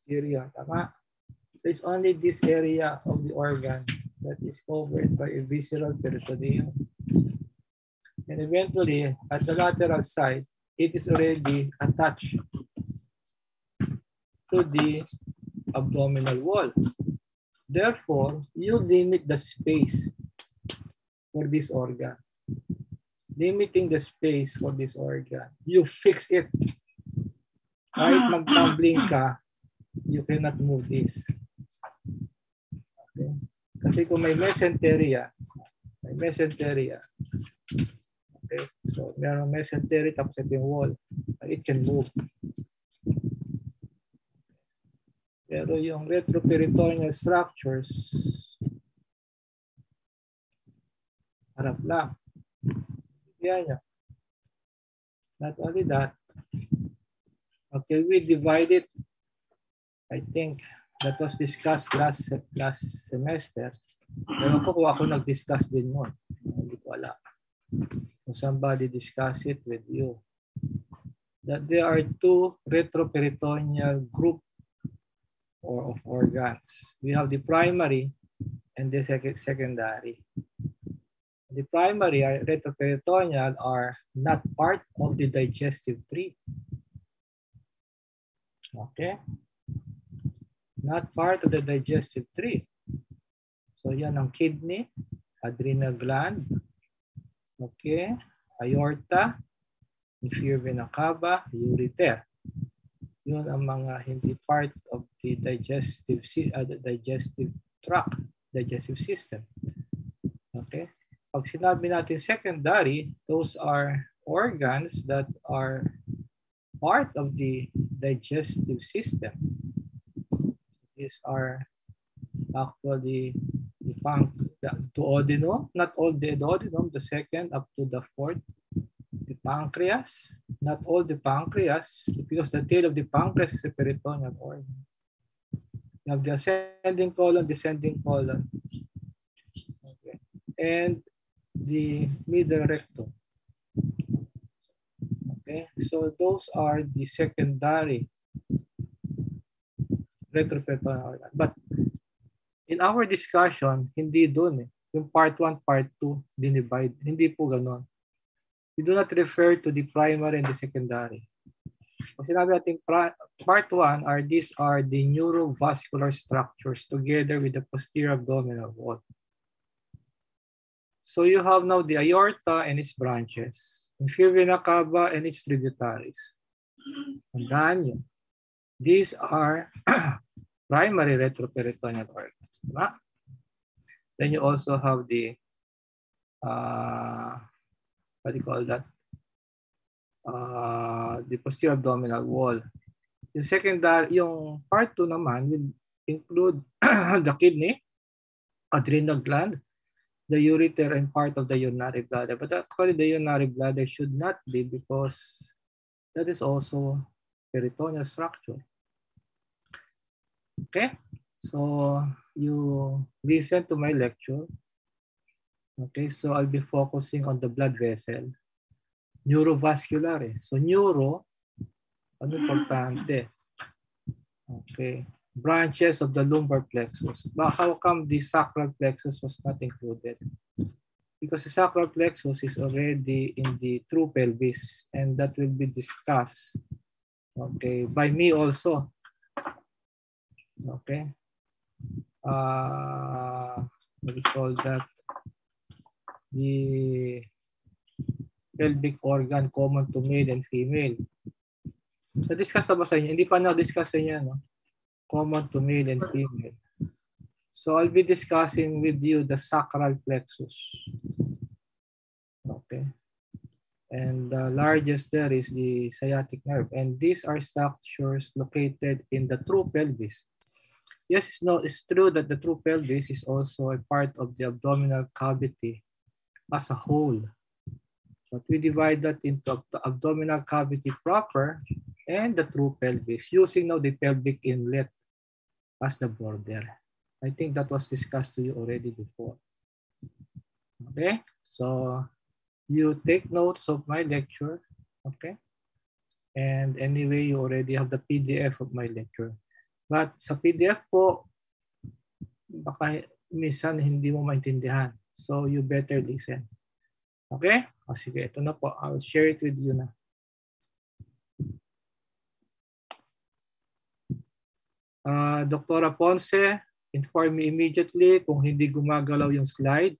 posterior. Tama? So it's only this area of the organ that is covered by a visceral peritoneum. And eventually, at the lateral side, it is already attached to the abdominal wall. Therefore, you limit the space for this organ. Limiting the space for this organ. You fix it. Kahit mag-tumbling ka, you cannot move this. Okay? Kasi kung may mesenteria, okay? So, merong mesentery tapos ito yung wall. It can move. Pero yung retroperitoneal structures, harap lang. Yan niya. Not only that, okay, we divide it. I think that was discussed last semester. Pero kung ako nag-discuss din mo, hindi ko alam. So somebody discuss it with you. That there are two retroperitoneal group of organs. We have the primary and the secondary. The primary retroperitoneal are not part of the digestive tree. Okay? Not part of the digestive tree. So yan ang kidney, adrenal gland, okay, aorta, inferior vena cava, ureter. Yun ang mga hindi part of the digestive tract, digestive system. Okay? Pag sinabi natin secondary, those are organs that are part of the digestive system. These are actually the duodenum, not all the duodenum, the second up to the fourth. The pancreas, not all the pancreas, because the tail of the pancreas is a peritoneal organ. You have the ascending colon, descending colon, okay, and the middle rectum. Okay, so those are the secondary retroperitoneal organ. But in our discussion, hindi doon eh. Yung part 1, part 2, dinivide. Hindi po ganon. We do not refer to the primary and the secondary. Kung sinabi natin part 1, these are the neurovascular structures together with the posterior abdominal wall. So you have now the aorta and its branches, inferior vena cava and its tributaries. Tandaan nyo. These are primary retroperitoneal organs. Diba? Then you also have the what do you call that? The posterior abdominal wall. Yung secondary, yung part 2 naman will include the kidney, adrenal gland, the ureter, and part of the urinary bladder. But actually, the urinary bladder should not be because that is also peritoneal structure. Okay, so you listen to my lecture. Okay, so I'll be focusing on the blood vessel. Neurovascular eh. So neuro, ano importante? Okay, branches of the lumbar plexus. But how come the sacral plexus was not included? Because the sacral plexus is already in the true pelvis, and that will be discussed, okay, by me also. Okay. What do you call that? The pelvic organ common to male and female. So discuss na ba sa inyo? Hindi pa na-discuss sa inyo, no? Common to male and female. So I'll be discussing with you the sacral plexus. Okay. And the largest there is the sciatic nerve. And these are structures located in the true pelvis. Yes, it's true that the true pelvis is also a part of the abdominal cavity as a whole. But we divide that into the abdominal cavity proper and the true pelvis, using now the pelvic inlet as the border. I think that was discussed to you already before. Okay, so you take notes of my lecture, okay? And anyway, you already have the PDF of my lecture. But sa PDF po, baka minsan hindi mo maintindihan. So you better listen. Okay? O sige, ito na po. I'll share it with you na. Dr. Ponce, inform me immediately kung hindi gumagalaw yung slide,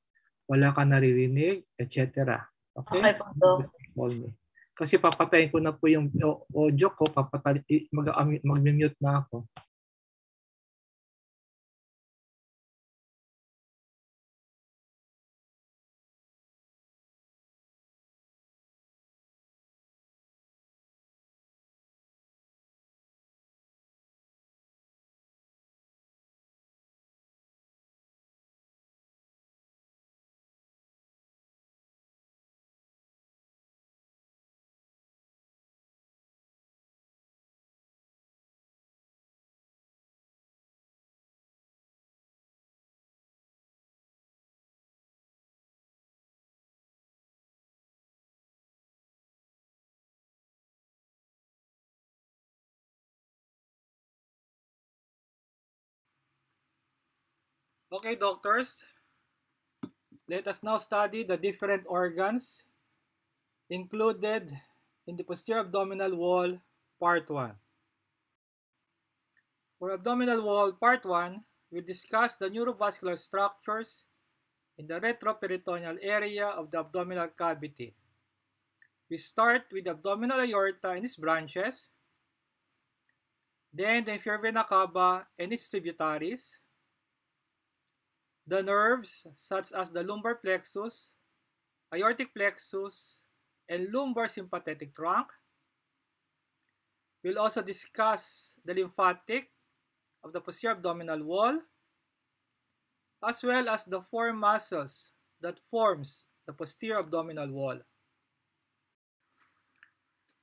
wala ka naririnig, etc. Okay? Okay po, Doc. Kasi papatayin ko na po yung audio ko, mag-mute na ako. Okay, doctors. Let us now study the different organs included in the posterior abdominal wall, part 1. For abdominal wall, part 1, we discuss the neurovascular structures in the retroperitoneal area of the abdominal cavity. We start with the abdominal aorta and its branches, then the inferior vena cava and its tributaries, the nerves such as the lumbar plexus, aortic plexus, and lumbar sympathetic trunk. We'll also discuss the lymphatic of the posterior abdominal wall, as well as the four muscles that forms the posterior abdominal wall.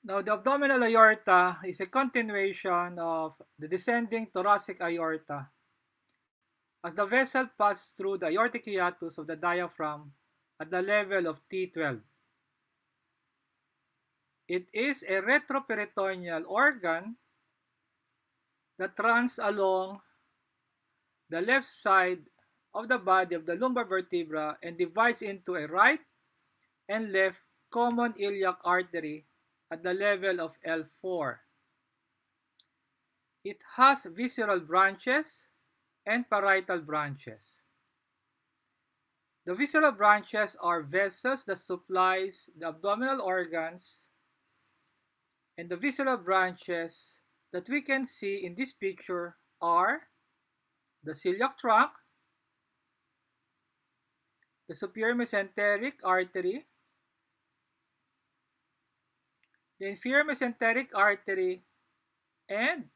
Now, the abdominal aorta is a continuation of the descending thoracic aorta, as the vessel passes through the aortic hiatus of the diaphragm at the level of T12. It is a retroperitoneal organ that runs along the left side of the body of the lumbar vertebra and divides into a right and left common iliac artery at the level of L4. It has visceral branches and parietal branches. The visceral branches are vessels that supplies the abdominal organs, and the visceral branches that we can see in this picture are the celiac trunk, the superior mesenteric artery, the inferior mesenteric artery, and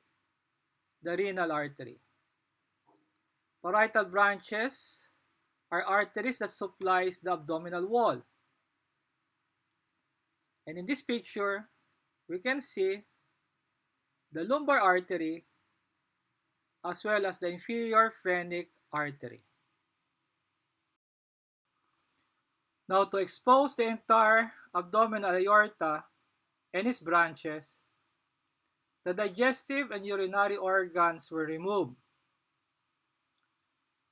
the renal artery. Parietal branches are arteries that supplies the abdominal wall. And in this picture, we can see the lumbar artery as well as the inferior phrenic artery. Now, to expose the entire abdominal aorta and its branches, the digestive and urinary organs were removed.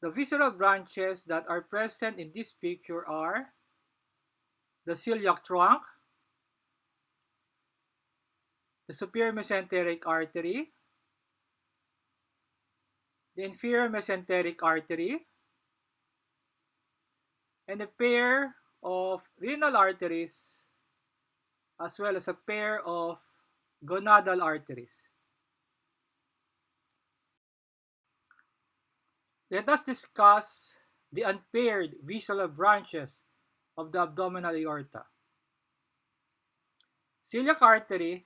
The visceral branches that are present in this picture are the celiac trunk, the superior mesenteric artery, the inferior mesenteric artery, and a pair of renal arteries, as well as a pair of gonadal arteries. Let us discuss the unpaired visceral branches of the abdominal aorta. Celiac artery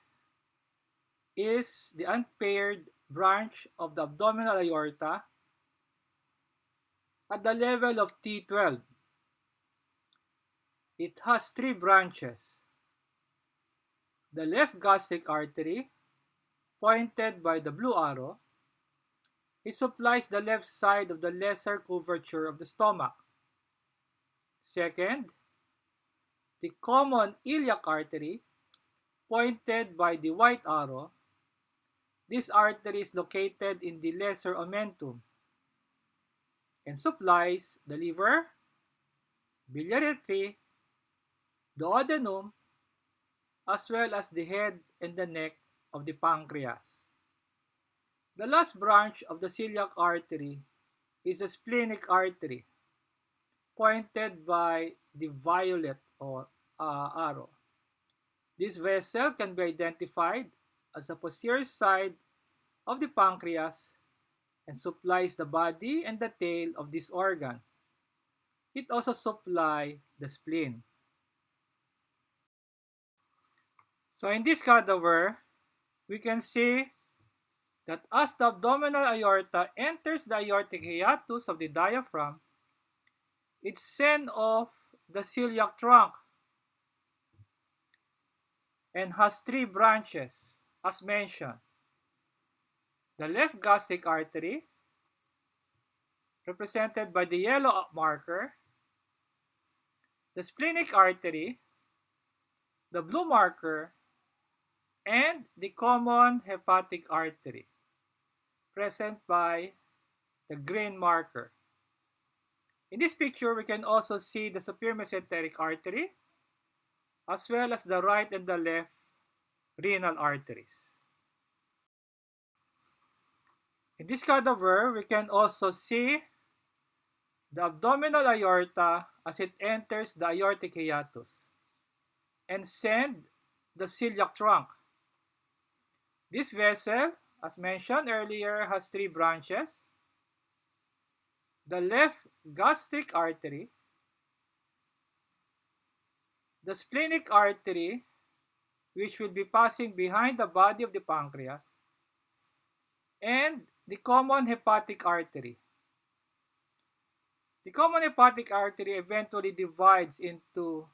is the unpaired branch of the abdominal aorta at the level of T12. It has three branches. The left gastric artery, pointed by the blue arrow, it supplies the left side of the lesser curvature of the stomach. Second, the common iliac artery, pointed by the white arrow, This artery is located in the lesser omentum and supplies the liver, biliary tree, duodenum, as well as the head and the neck of the pancreas. The last branch of the celiac artery is the splenic artery, pointed by the violet or arrow. This vessel can be identified as the posterior side of the pancreas and supplies the body and the tail of this organ. It also supplies the spleen. So in this cadaver, we can see that as the abdominal aorta enters the aortic hiatus of the diaphragm, it sends off the celiac trunk and has three branches, as mentioned. The left gastric artery, represented by the yellow marker, the splenic artery, the blue marker, and the common hepatic artery, present by the green marker. In this picture, we can also see the superior mesenteric artery, as well as the right and the left renal arteries. In this cadaver, we can also see the abdominal aorta as it enters the aortic hiatus and send the celiac trunk. This vessel, as mentioned earlier, has three branches. The left gastric artery, the splenic artery, which will be passing behind the body of the pancreas, and the common hepatic artery. The common hepatic artery eventually divides into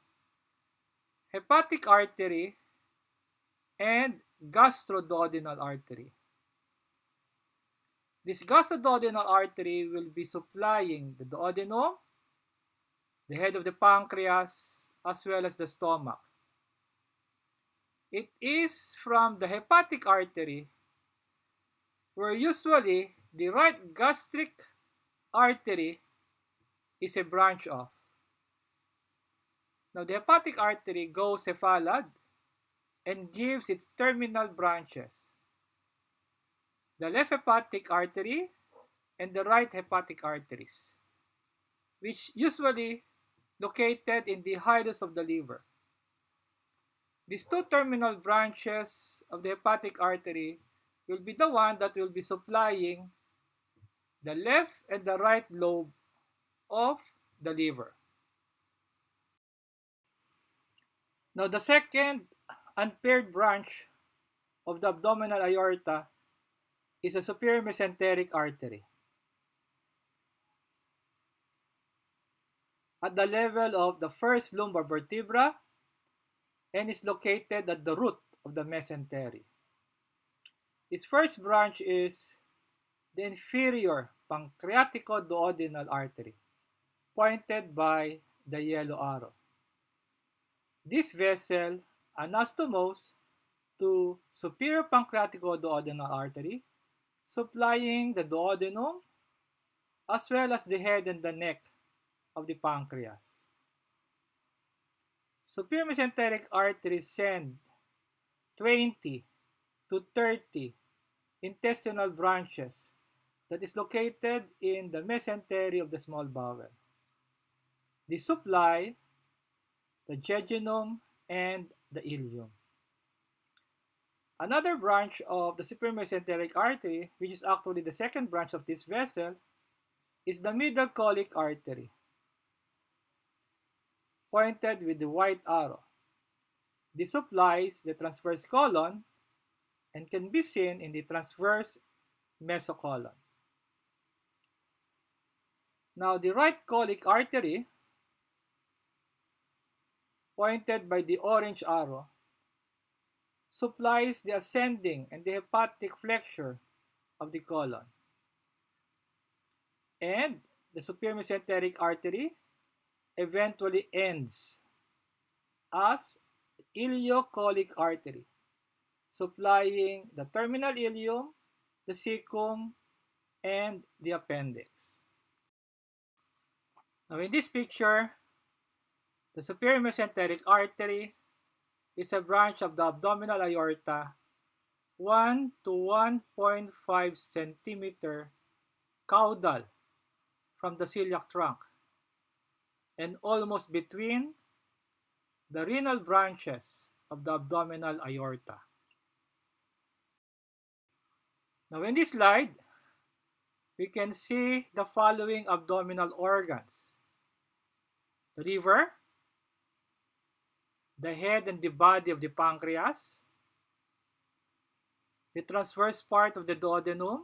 hepatic artery and gastroduodenal artery. This gastroduodenal artery will be supplying the duodenum, the head of the pancreas, as well as the stomach. It is from the hepatic artery where usually the right gastric artery is a branch of. Now, the hepatic artery goes cephalad and gives its terminal branches. The left hepatic artery and the right hepatic arteries, which usually located in the hilus of the liver. These two terminal branches of the hepatic artery will be the one that will be supplying the left and the right lobe of the liver. Now, the second unpaired branch of the abdominal aorta is the superior mesenteric artery. At the level of the first lumbar vertebra and is located at the root of the mesentery. Its first branch is the inferior pancreatico-duodenal artery, pointed by the yellow arrow. This vessel anastomoses to superior pancreatico-duodenal artery, supplying the duodenum as well as the head and the neck of the pancreas. Superior mesenteric arteries send 20 to 30 intestinal branches that is located in the mesentery of the small bowel. They supply the jejunum and the ileum. Another branch of the superior mesenteric artery, which is actually the second branch of this vessel, is the middle colic artery, pointed with the white arrow. This supplies the transverse colon and can be seen in the transverse mesocolon. Now, the right colic artery, pointed by the orange arrow, supplies the ascending and the hepatic flexure of the colon. And the superior mesenteric artery eventually ends as iliocolic artery, supplying the terminal ileum, the cecum, and the appendix. Now in this picture, the superior mesenteric artery is a branch of the abdominal aorta 1 to 1.5 centimeter caudal from the celiac trunk and almost between the renal branches of the abdominal aorta. Now in this slide, we can see the following abdominal organs: the liver, the head and the body of the pancreas, the transverse part of the duodenum,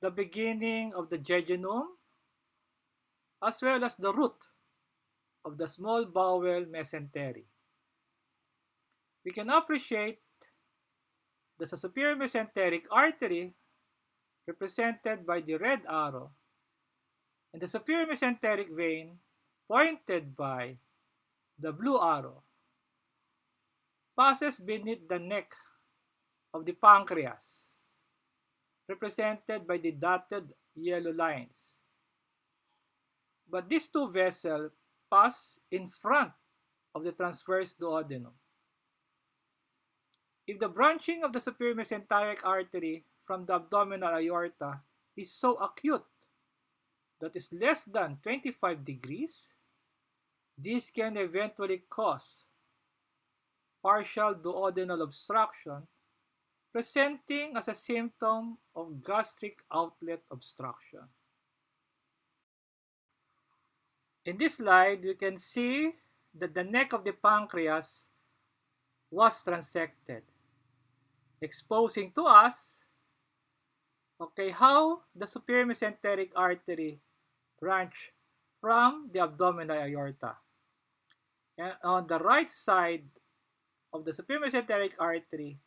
the beginning of the jejunum, as well as the root of the small bowel mesentery. We can appreciate the superior mesenteric artery represented by the red arrow and the superior mesenteric vein pointed by the blue arrow passes beneath the neck of the pancreas, represented by the dotted yellow lines. But these two vessels pass in front of the transverse duodenum. If the branching of the superior mesenteric artery from the abdominal aorta is so acute that is less than 25 degrees, this can eventually cause partial duodenal obstruction, presenting as a symptom of gastric outlet obstruction. In this slide, we can see that the neck of the pancreas was transected, exposing to us how the superior mesenteric artery branch from the abdominal aorta. And on the right side of the superior mesenteric artery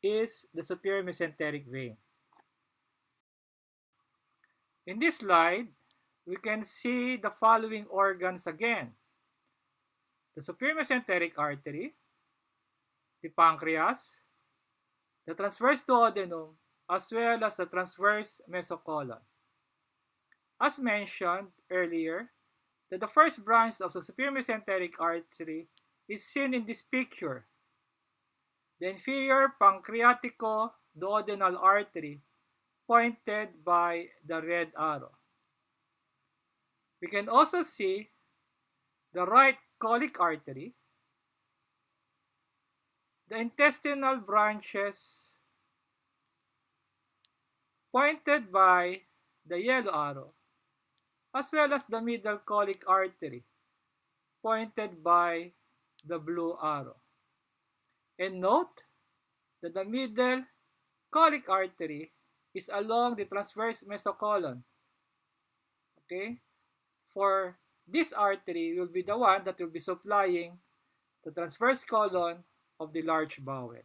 is the superior mesenteric vein. In this slide, we can see the following organs again: the superior mesenteric artery, the pancreas, the transverse duodenum, as well as the transverse mesocolon. As mentioned earlier, that the first branch of the superior mesenteric artery is seen in this picture, the inferior pancreatico-duodenal artery pointed by the red arrow. We can also see the right colic artery, the intestinal branches pointed by the yellow arrow, as well as the middle colic artery pointed by the blue arrow. And note that the middle colic artery is along the transverse mesocolon. For this artery will be the one that will be supplying the transverse colon of the large bowel.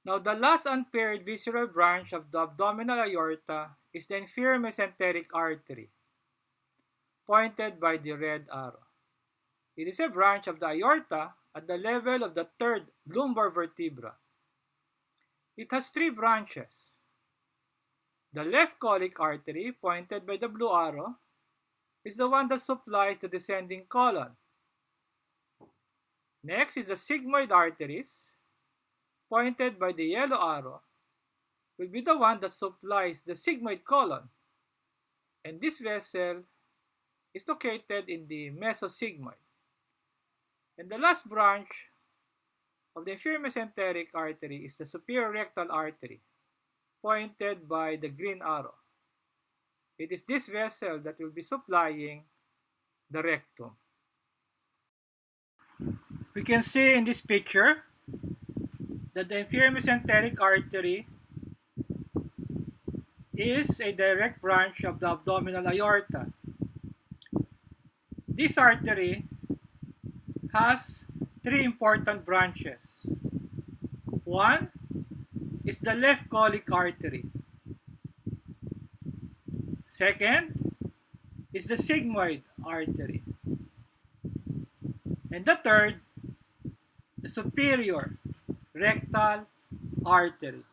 Now, the last unpaired visceral branch of the abdominal aorta is the inferior mesenteric artery, pointed by the red arrow. It is a branch of the aorta at the level of the third lumbar vertebra. It has three branches. The left colic artery, pointed by the blue arrow, is the one that supplies the descending colon. Next is the sigmoid arteries, pointed by the yellow arrow, will be the one that supplies the sigmoid colon. And this vessel is located in the mesosigmoid. And the last branch of the inferior mesenteric artery is the superior rectal artery, pointed by the green arrow. It is this vessel that will be supplying the rectum. We can see in this picture that the inferior mesenteric artery is a direct branch of the abdominal aorta. This artery has three important branches. One is the left colic artery. Second is the sigmoid artery. And the third the superior rectal artery.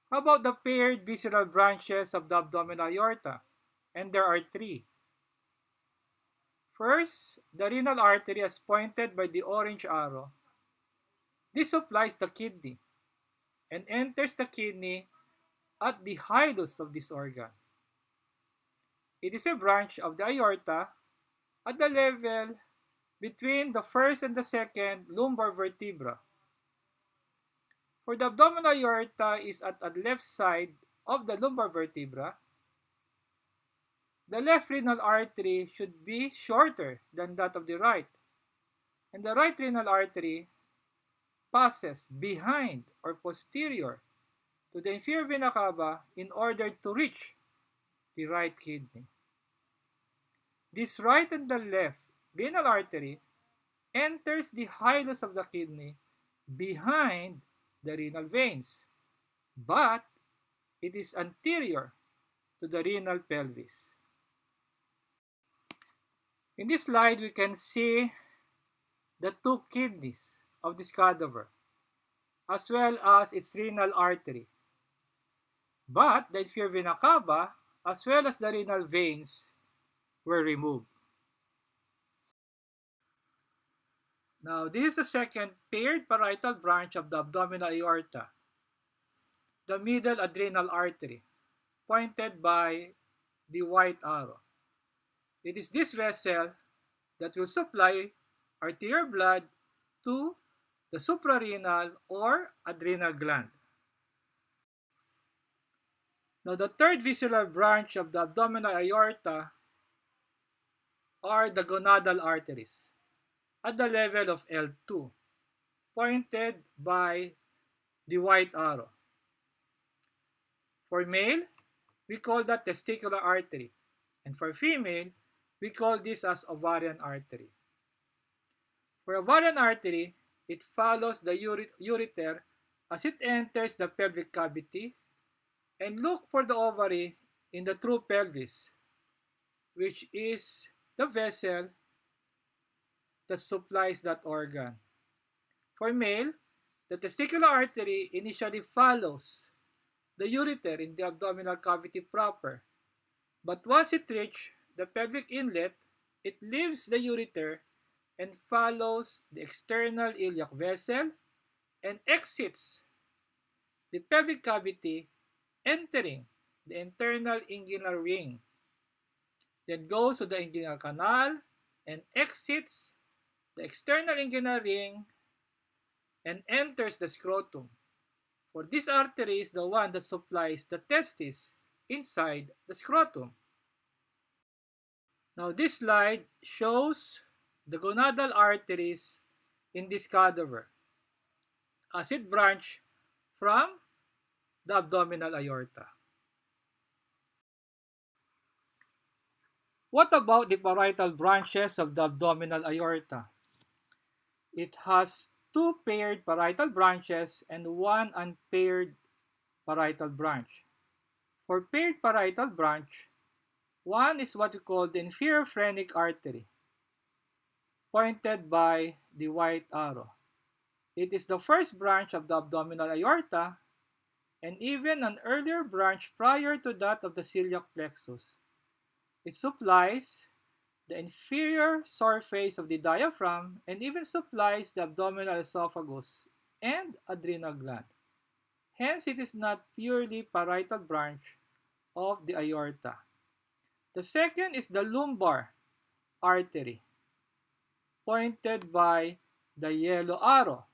How about the paired visceral branches of the abdominal aorta? And there are three. First, the renal artery as pointed by the orange arrow. This supplies the kidney and enters the kidney at the hilus of this organ. It is a branch of the aorta at the level between the first and the second lumbar vertebra. For the abdominal aorta is at the left side of the lumbar vertebra, the left renal artery should be shorter than that of the right, and the right renal artery passes behind or posterior to the inferior vena cava in order to reach the right kidney. This right and the left renal artery enters the hilus of the kidney behind the renal veins, but it is anterior to the renal pelvis. In this slide, we can see the two kidneys of this cadaver, as well as its renal artery. But the inferior vena cava, as well as the renal veins, were removed. Now, this is the second paired parietal branch of the abdominal aorta, the middle adrenal artery, pointed by the white arrow. It is this vessel that will supply arterial blood to the suprarenal or adrenal gland. Now, the third visceral branch of the abdominal aorta are the gonadal arteries at the level of L2, pointed by the white arrow. For male, we call that testicular artery, and for female, we call this as ovarian artery. For ovarian artery, it follows the ureter as it enters the pelvic cavity and look for the ovary in the true pelvis, which is the vessel that supplies that organ. For male, the testicular artery initially follows the ureter in the abdominal cavity proper, but once it reaches the pelvic inlet, it leaves the ureter and follows the external iliac vessel and exits the pelvic cavity, entering the internal inguinal ring, then goes to the inguinal canal and exits the external inguinal ring and enters the scrotum. For this artery is the one that supplies the testis inside the scrotum. Now this slide shows the gonadal arteries in this cadaver as it branch from the abdominal aorta. What about the parietal branches of the abdominal aorta? It has two paired parietal branches and one unpaired parietal branch. For paired parietal branch, one is what we call the inferior phrenic artery, pointed by the white arrow. It is the first branch of the abdominal aorta and even an earlier branch prior to that of the celiac plexus. It supplies the inferior surface of the diaphragm and even supplies the abdominal esophagus and adrenal gland. Hence, it is not purely parietal branch of the aorta. The second is the lumbar artery, pointed by the yellow arrow.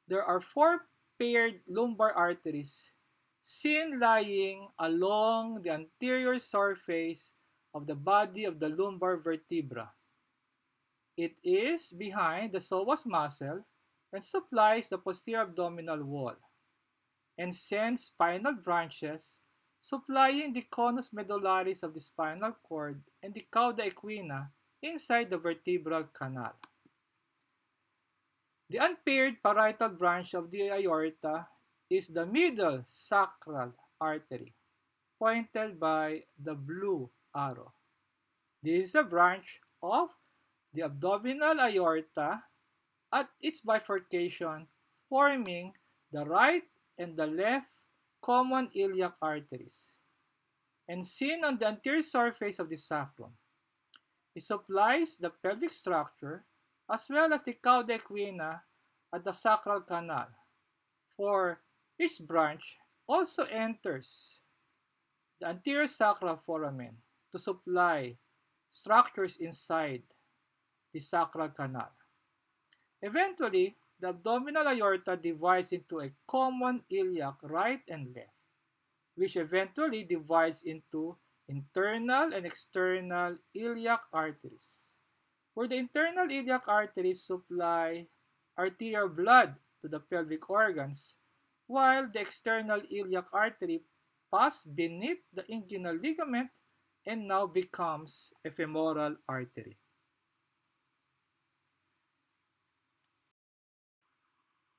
There are four paired lumbar arteries seen lying along the anterior surface of the body of the lumbar vertebra. It is behind the psoas muscle and supplies the posterior abdominal wall, and sends spinal branches supplying the conus medullaris of the spinal cord and the cauda equina inside the vertebral canal. The unpaired parietal branch of the aorta is the middle sacral artery, pointed by the blue arrow. This is a branch of the abdominal aorta at its bifurcation, forming the right and the left common iliac arteries, and seen on the anterior surface of the sacrum. It supplies the pelvic structure as well as the cauda equina at the sacral canal, for each branch also enters the anterior sacral foramen to supply structures inside the sacral canal. Eventually, the abdominal aorta divides into a common iliac right and left, which eventually divides into internal and external iliac arteries, where the internal iliac arteries supply arterial blood to the pelvic organs, while the external iliac artery passes beneath the inguinal ligament and now becomes a femoral artery.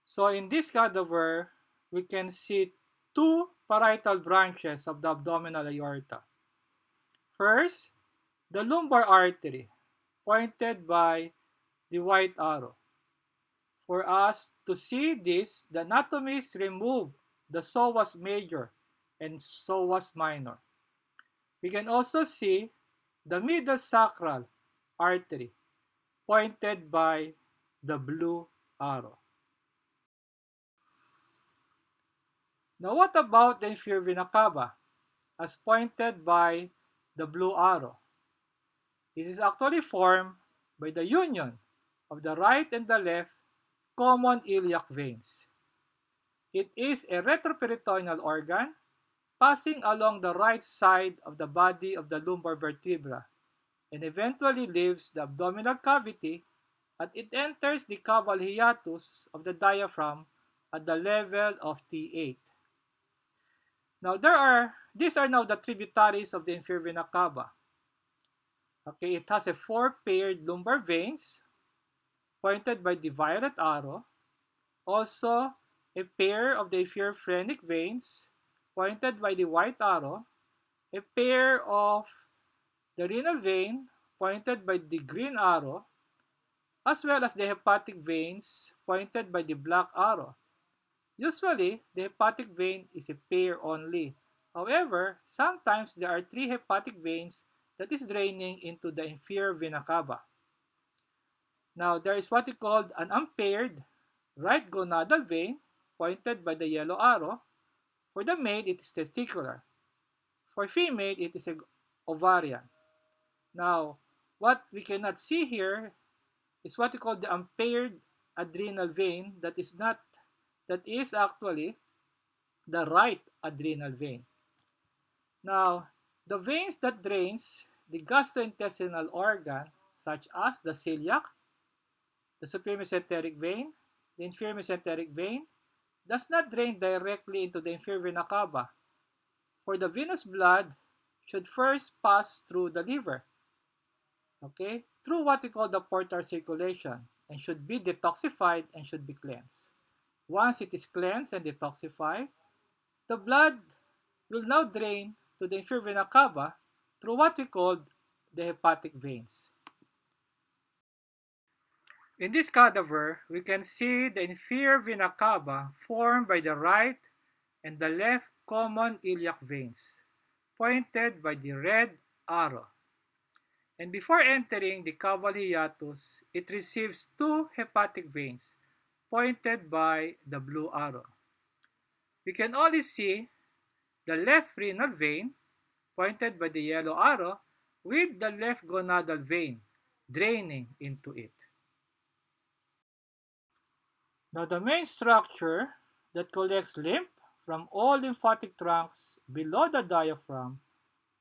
So in this cadaver, we can see two parietal branches of the abdominal aorta. First, the lumbar artery, pointed by the white arrow. For us to see this, the anatomist removed the psoas major and psoas minor. We can also see the middle sacral artery, pointed by the blue arrow. Now what about the inferior vena cava, as pointed by the blue arrow? It is actually formed by the union of the right and the left common iliac veins. It is a retroperitoneal organ passing along the right side of the body of the lumbar vertebra and eventually leaves the abdominal cavity and it enters the caval hiatus of the diaphragm at the level of T8. Now these are now the tributaries of the inferior vena cava. Okay, it has a four paired lumbar veins pointed by the violet arrow. Also, a pair of the inferior phrenic veins pointed by the white arrow. A pair of the renal vein pointed by the green arrow, as well as the hepatic veins pointed by the black arrow. Usually, the hepatic vein is a pair only. However, sometimes there are three hepatic veins that is draining into the inferior vena cava. Now, there is what we call an unpaired right gonadal vein pointed by the yellow arrow. For the male, it is testicular. For female, it is ovarian. Now, what we cannot see here is what we call the unpaired adrenal vein that is actually the right adrenal vein. Now, the veins that drains the gastrointestinal organ, such as the celiac, the superior mesenteric vein, the inferior mesenteric vein, does not drain directly into the inferior vena cava, for the venous blood should first pass through the liver, okay, through what we call the portal circulation, and should be detoxified and should be cleansed. Once it is cleansed and detoxified, the blood will now drain to the inferior vena cava through what we call the hepatic veins. In this cadaver, we can see the inferior vena cava formed by the right and the left common iliac veins, pointed by the red arrow. And before entering the caval hiatus, it receives two hepatic veins, pointed by the blue arrow. We can only see the left renal vein, pointed by the yellow arrow, with the left gonadal vein draining into it. Now the main structure that collects lymph from all lymphatic trunks below the diaphragm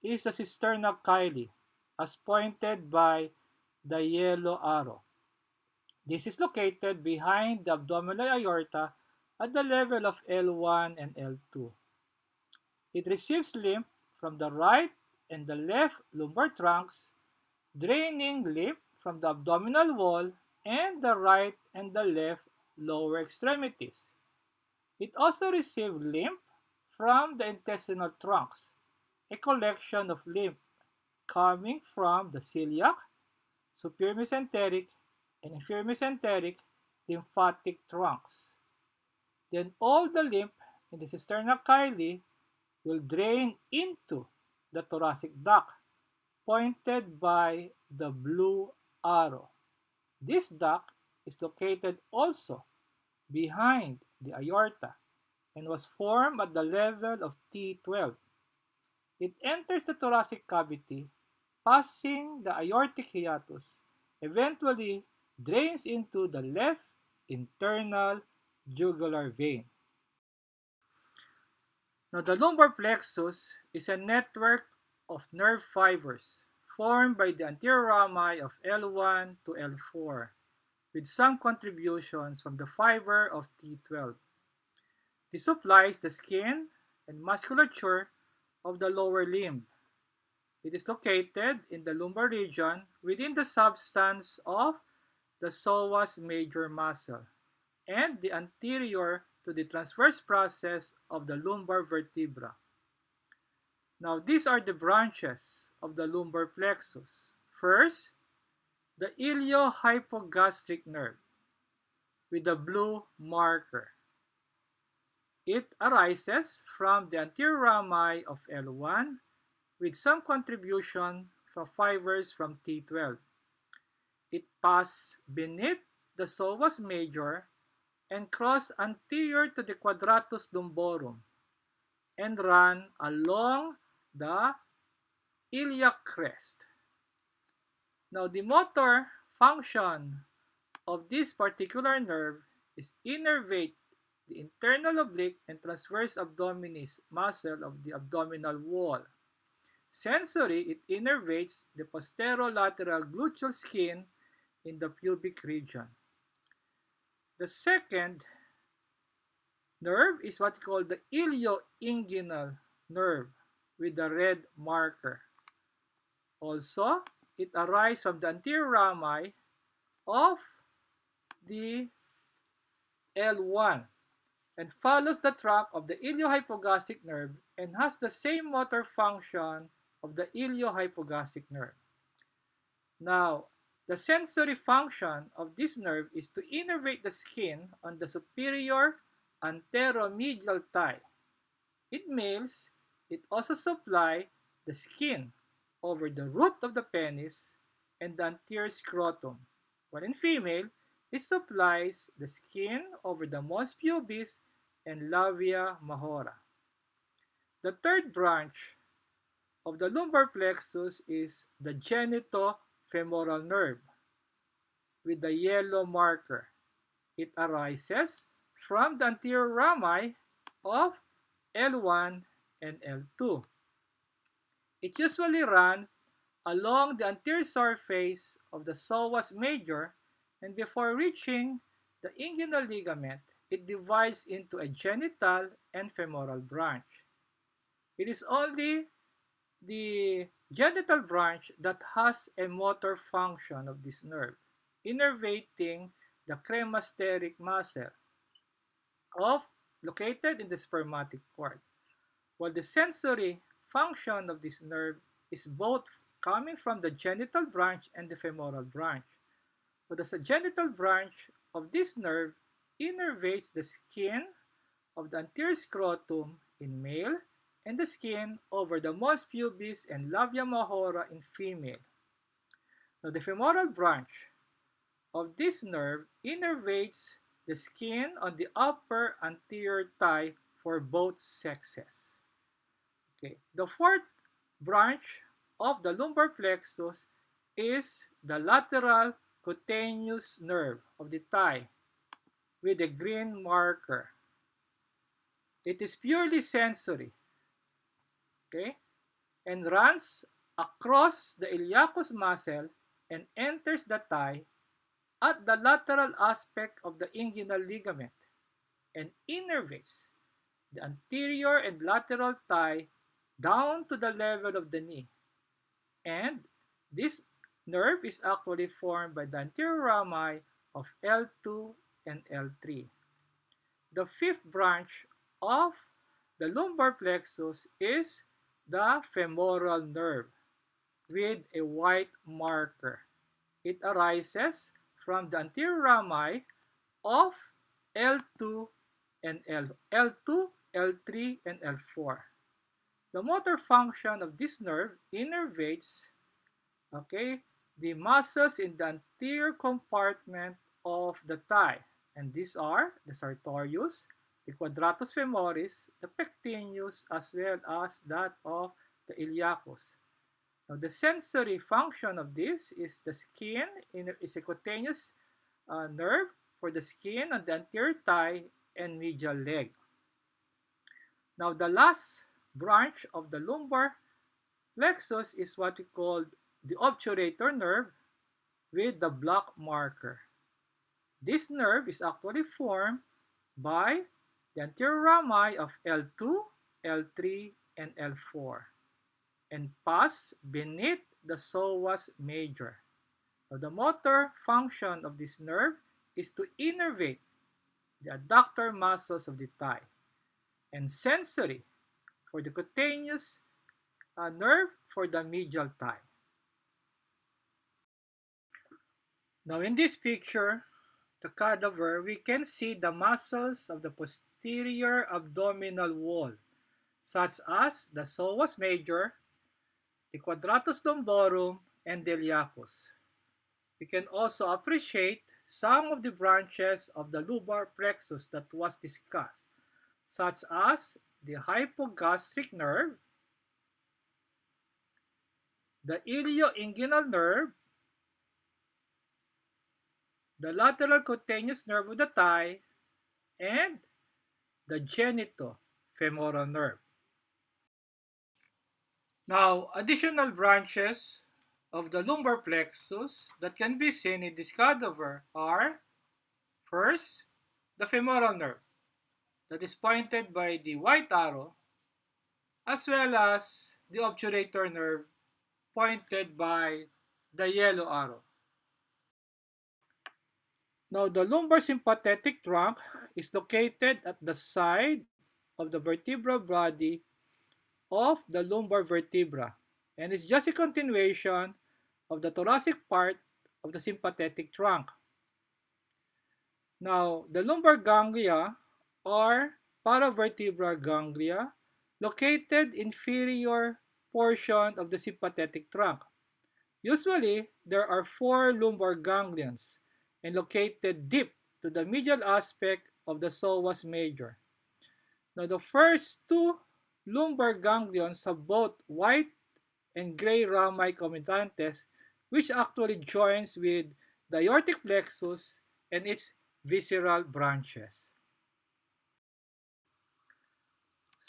is the cisterna chyli, as pointed by the yellow arrow. This is located behind the abdominal aorta at the level of L1 and L2. It receives lymph from the right and the left lumbar trunks, draining lymph from the abdominal wall and the right and the left lower extremities. It also receives lymph from the intestinal trunks, a collection of lymph coming from the celiac, superior mesenteric, and inferior mesenteric lymphatic trunks. Then all the lymph in the cisterna chyli will drain into the thoracic duct, pointed by the blue arrow. This duct is located also behind the aorta and was formed at the level of T12. It enters the thoracic cavity, passing the aortic hiatus, eventually drains into the left internal jugular vein. Now, the lumbar plexus is a network of nerve fibers formed by the anterior rami of L1 to L4, with some contributions from the fiber of T12. This supplies the skin and musculature of the lower limb. It is located in the lumbar region within the substance of the psoas major muscle and the anterior to the transverse process of the lumbar vertebra. Now, these are the branches of the lumbar plexus. First, the iliohypogastric nerve with the blue marker. It arises from the anterior rami of L1 with some contribution from fibers from T12. It passes beneath the psoas major and cross anterior to the quadratus lumborum and run along the iliac crest. Now, the motor function of this particular nerve is innervate the internal oblique and transverse abdominis muscle of the abdominal wall. Sensory, it innervates the posterolateral gluteal skin in the pubic region. The second nerve is what we call the ilioinguinal nerve with the red marker. Also, it arises from the anterior rami of the L1 and follows the trunk of the iliohypogastric nerve and has the same motor function of the iliohypogastric nerve. Now, the sensory function of this nerve is to innervate the skin on the superior anteromedial thigh. In males, it also supplies the skin over the root of the penis and the anterior scrotum, while in female, it supplies the skin over the mons pubis and labia majora. The third branch of the lumbar plexus is the genitofemoral nerve with the yellow marker. It arises from the anterior rami of L1 and L2. It usually runs along the anterior surface of the psoas major, and before reaching the inguinal ligament, it divides into a genital and femoral branch. It is only the genital branch that has a motor function of this nerve, innervating the cremasteric muscle located in the spermatic cord, while the sensory function of this nerve is both coming from the genital branch and the femoral branch. But the genital branch of this nerve innervates the skin of the anterior scrotum in male and the skin over the mons pubis and labia majora in female. Now, the femoral branch of this nerve innervates the skin on the upper anterior thigh for both sexes. Okay. The fourth branch of the lumbar plexus is the lateral cutaneous nerve of the thigh with a green marker. It is purely sensory, okay, and runs across the iliacus muscle and enters the thigh at the lateral aspect of the inguinal ligament and innervates the anterior and lateral thigh down to the level of the knee. And this nerve is actually formed by the anterior rami of L2 and L3. The fifth branch of the lumbar plexus is the femoral nerve with a white marker. it arises from the anterior rami of L2 and L2, L3, and L4. The motor function of this nerve innervates, okay, the muscles in the anterior compartment of the thigh. And these are the sartorius, the quadratus femoris, the pectineus, as well as that of the iliacus. Now, the sensory function of this is the skin is a cutaneous nerve for the skin on the anterior thigh and medial leg. Now, the last branch of the lumbar plexus is what we call the obturator nerve with the block marker. This nerve is actually formed by the anterior rami of L2, L3, and L4 and pass beneath the psoas major. Now, the motor function of this nerve is to innervate the adductor muscles of the thigh, and sensory for the cutaneous nerve for the medial thigh. Now, in this picture, the cadaver, we can see the muscles of the posterior abdominal wall, such as the psoas major, the quadratus lumborum, and the iliacus. We can also appreciate some of the branches of the lumbar plexus that was discussed, such as the hypogastric nerve, the ilioinguinal nerve, the lateral cutaneous nerve of the thigh, and the genitofemoral nerve. Now, additional branches of the lumbar plexus that can be seen in this cadaver are, first, the femoral nerve that is pointed by the white arrow, as well as the obturator nerve pointed by the yellow arrow. Now, the lumbar sympathetic trunk is located at the side of the vertebral body of the lumbar vertebra and is just a continuation of the thoracic part of the sympathetic trunk. Now, the lumbar ganglia are paravertebral ganglia located inferior portion of the sympathetic trunk. Usually, there are 4 lumbar ganglions and located deep to the medial aspect of the psoas major. Now, the first 2 lumbar ganglions have both white and gray rami communicantes, which actually joins with the aortic plexus and its visceral branches.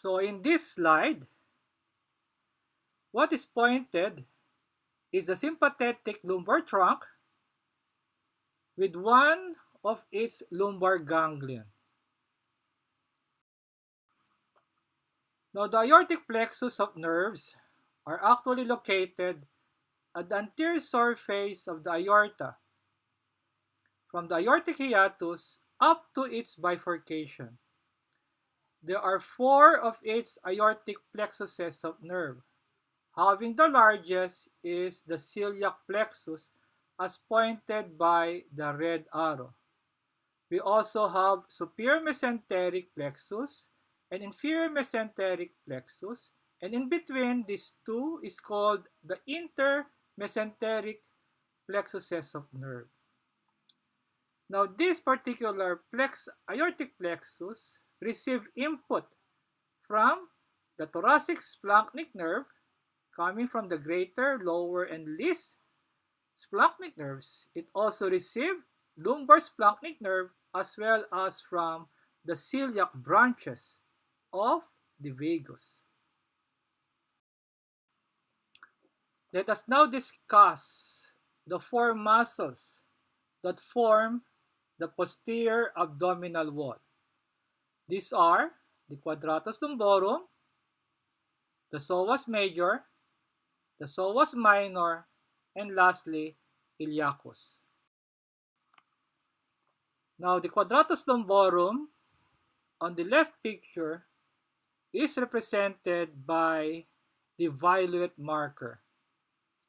So in this slide, what is pointed is the sympathetic lumbar trunk with one of its lumbar ganglion. Now, the aortic plexus of nerves are actually located at the anterior surface of the aorta, from the aortic hiatus up to its bifurcation. There are 4 of its aortic plexuses of nerve. Having the largest is the celiac plexus as pointed by the red arrow. We also have superior mesenteric plexus and inferior mesenteric plexus, and in between these two is called the intermesenteric plexuses of nerve. Now, this particular aortic plexus receive input from the thoracic splanchnic nerve coming from the greater, lower, and least splanchnic nerves. It also received lumbar splanchnic nerve as well as from the celiac branches of the vagus. Let us now discuss the 4 muscles that form the posterior abdominal wall. These are the quadratus lumborum, the psoas major, the psoas minor, and lastly, iliacus. Now, the quadratus lumborum on the left picture is represented by the violet marker.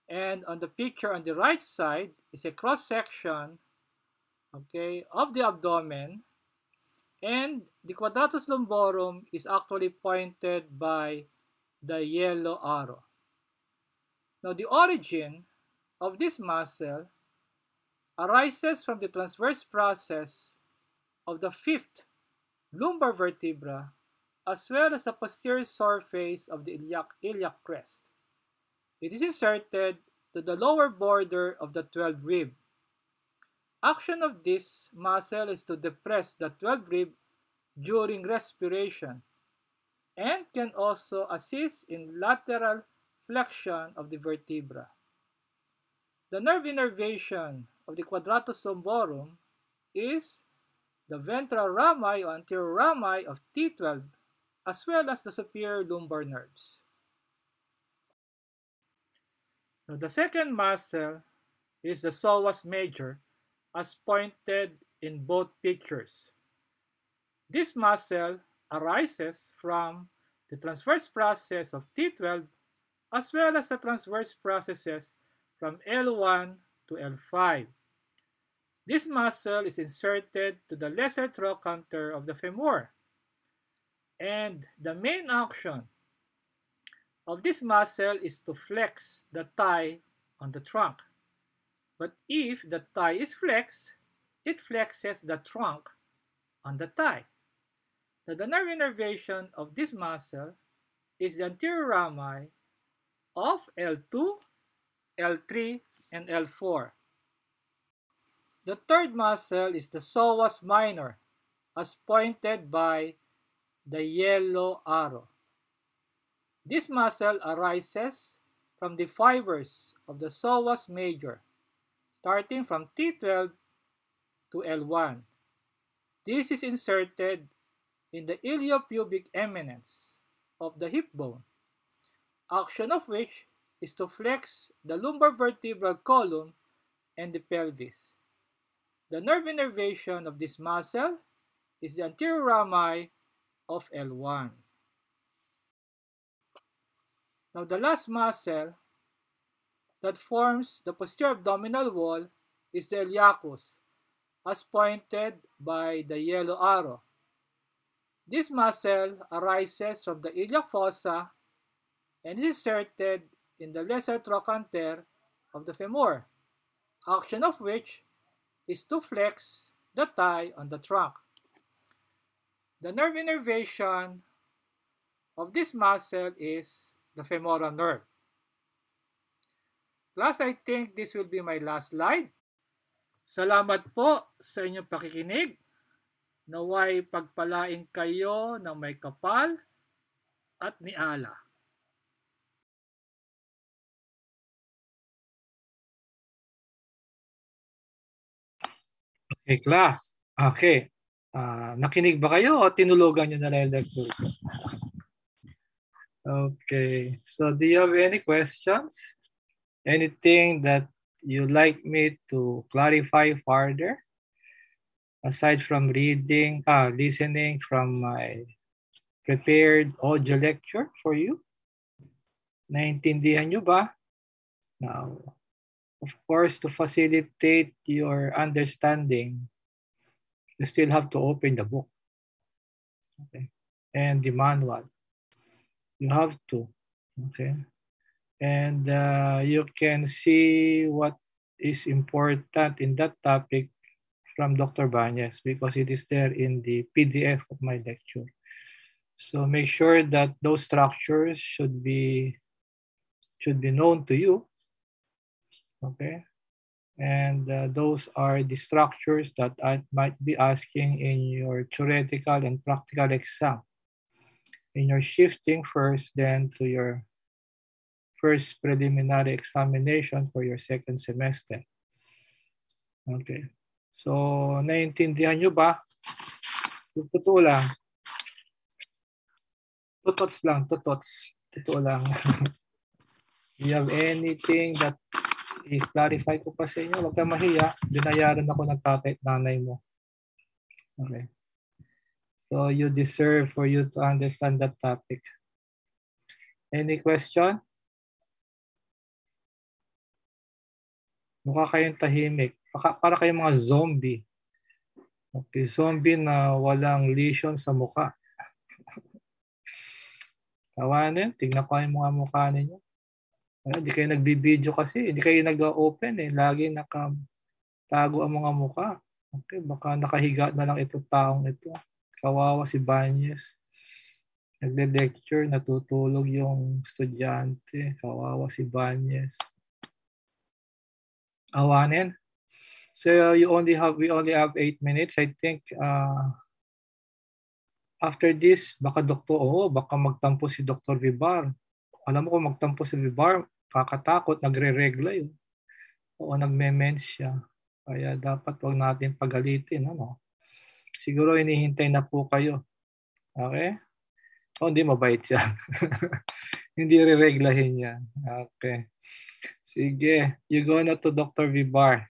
And on the picture on the right side is a cross-section, okay, of the abdomen. And the quadratus lumborum is actually pointed by the yellow arrow. Now, the origin of this muscle arises from the transverse process of the fifth lumbar vertebra, as well as the posterior surface of the iliac crest. It is inserted to the lower border of the 12th rib. Action of this muscle is to depress the 12th rib during respiration and can also assist in lateral flexion of the vertebra. The nerve innervation of the quadratus lumborum is the ventral rami or anterior rami of T12, as well as the superior lumbar nerves. Now, the second muscle is the psoas major, as pointed in both pictures. This muscle arises from the transverse process of T12, as well as the transverse processes from L1 to L5. This muscle is inserted to the lesser trochanter of the femur. And the main action of this muscle is to flex the thigh on the trunk. But if the thigh is flexed, it flexes the trunk on the thigh. Now, the nerve innervation of this muscle is the anterior rami of L2, L3, and L4. The third muscle is the psoas minor, as pointed by the yellow arrow. This muscle arises from the fibers of the psoas major, starting from T12 to L1. This is inserted in the iliopubic eminence of the hip bone, action of which is to flex the lumbar vertebral column and the pelvis. The nerve innervation of this muscle is the anterior rami of L1. Now, the last muscle that forms the posterior abdominal wall is the iliacus, as pointed by the yellow arrow. This muscle arises from the iliac fossa and is inserted in the lesser trochanter of the femur, action of which is to flex the thigh on the trunk. The nerve innervation of this muscle is the femoral nerve. Class, I think this will be my last slide. Salamat po sa inyong pakikinig. Naway pagpalain kayo ng may kapal at ni Allah. Okay, class. Okay. Nakinig ba kayo o tinulugan nyo na lang yung lecture ko? Okay. So, do you have any questions? Anything that you'd like me to clarify further? Aside from listening from my prepared audio lecture for you? Naintindihan nyo ba? Now, of course, to facilitate your understanding, you still have to open the book. Okay. And the manual. You have to. Okay. And you can see what is important in that topic from Dr. Banyes because it is there in the PDF of my lecture. So make sure that those structures should be known to you. Okay. And those are the structures that I might be asking in your theoretical and practical exam. In your shifting first, then to your first preliminary examination for your second semester. Okay. So, naiintindihan nyo ba? Totoo lang. Tutots lang, tutots. Totoo lang. Do you have anything that i-clarify ko pa sa inyo? Huwag kang mahiya. Binayaran ako ng tatay at nanay mo. Okay. So, you deserve for you to understand that topic. Any question? Mukha kayong tahimik. Para kayong mga zombie. Okay, zombie na walang lesion sa mukha. Tawanin, tingnan ko yung mga mukha ninyo. Hindi kayo nagbibideo kasi, hindi kayo nag-open eh. Lagi nakatago ang mga mukha. Okay, baka nakahiga na lang itong taong ito. Kawawa si Banyes. Nagde-lecture, natutulog yung estudyante. Kawawa si Banyes. Awanin. So we only have 8 minutes. I think after this, baka baka magtampo si Dr. Vibar. Alam mo kung magtampo si Vibar, kakatakot, nagre-regla yun. O nagme-mens siya. Kaya dapat wag natin pagalitin. Ano? Siguro hinihintay na po kayo. Okay? O hindi, mabait siya. Hindi re-reglahin yan. Okay. Sige. You go na to Dr. Vibar.